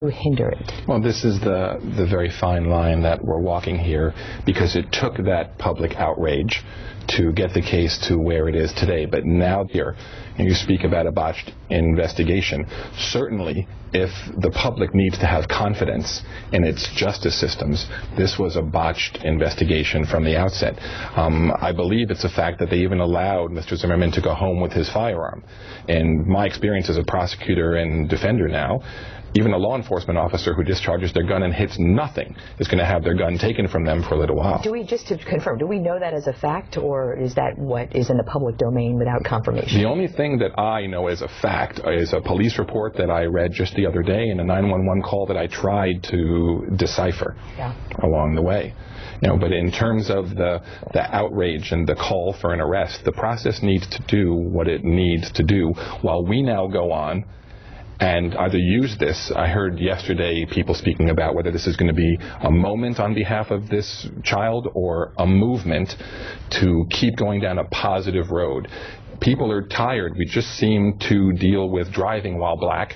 hinder it? Well, this is the very fine line that we're walking here, because it took that public outrage to get the case to where it is today. But now here, you speak about a botched investigation. Certainly, if the public needs to have confidence in its justice systems, this was a botched investigation from the outset. I believe it's a fact that they even allowed Mr. Zimmerman to go home with his firearm. In my experience as a prosecutor and defender now, even a law enforcement officer who discharges their gun and hits nothing is going to have their gun taken from them for a little while. Just to confirm, do we know that as a fact, or is that what is in the public domain without confirmation? The only thing that I know as a fact is a police report that I read just the other day and a 911 call that I tried to decipher along the way. But in terms of the outrage and the call for an arrest, the process needs to do what it needs to do while we now go on and either use this. I heard yesterday people speaking about whether this is going to be a moment on behalf of this child or a movement to keep going down a positive road. People are tired. We just seem to deal with driving while black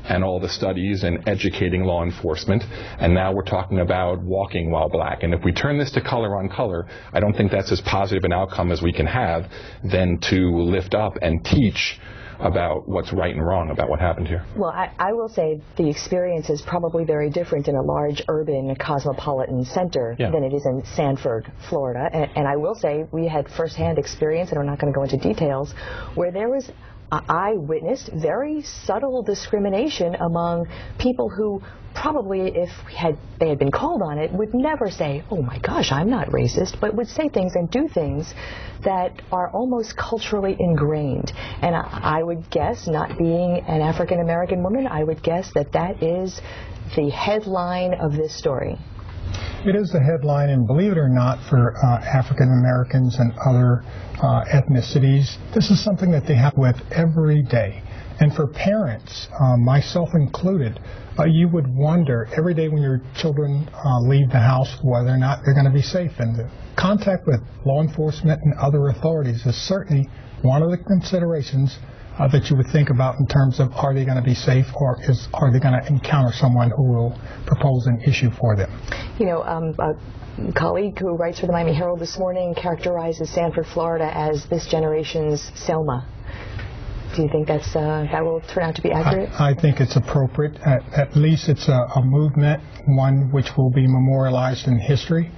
and all the studies and educating law enforcement, and now we're talking about walking while black. And if we turn this to color on color, I don't think that's as positive an outcome as we can have than to lift up and teach about what's right and wrong about what happened here. Well, I will say the experience is probably very different in a large urban cosmopolitan center than it is in Sanford, Florida. And I will say we had firsthand experience, and we're not going to go into details, where there was, I witnessed very subtle discrimination among people who probably, if they had been called on it, would never say, oh my gosh, I'm not racist, but would say things and do things that are almost culturally ingrained. And I would guess, not being an African-American woman, I would guess that that is the headline of this story. It is the headline, and believe it or not, for African Americans and other ethnicities, this is something that they have with every day. And for parents, myself included, you would wonder every day when your children leave the house whether or not they're going to be safe. And the contact with law enforcement and other authorities is certainly one of the considerations that you would think about in terms of, are they going to be safe, or are they going to encounter someone who will propose an issue for them? A colleague who writes for the Miami Herald this morning characterizes Sanford, Florida as this generation's Selma. Do you think that will turn out to be accurate? I think it's appropriate. At least it's a movement, one which will be memorialized in history.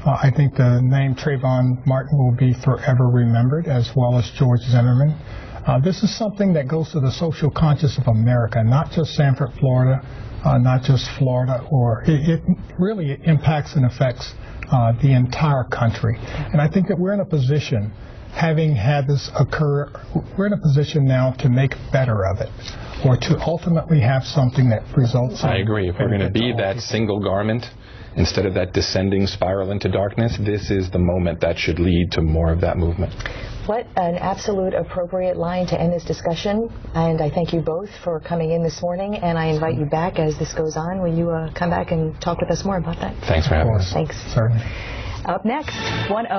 I think the name Trayvon Martin will be forever remembered, as well as George Zimmerman. This is something that goes to the social conscience of America, not just Sanford, Florida, not just Florida, or it really impacts and affects the entire country. And I think that we're in a position, having had this occur, we're in a position now to make better of it, or to ultimately have something that results in... I agree. If we're going to be that single garment, instead of that descending spiral into darkness, this is the moment that should lead to more of that movement. What an absolute appropriate line to end this discussion, and I thank you both for coming in this morning, and I invite you back as this goes on. Will you come back and talk with us more about that? Thanks for having us. Thanks. Certainly. Up next, one of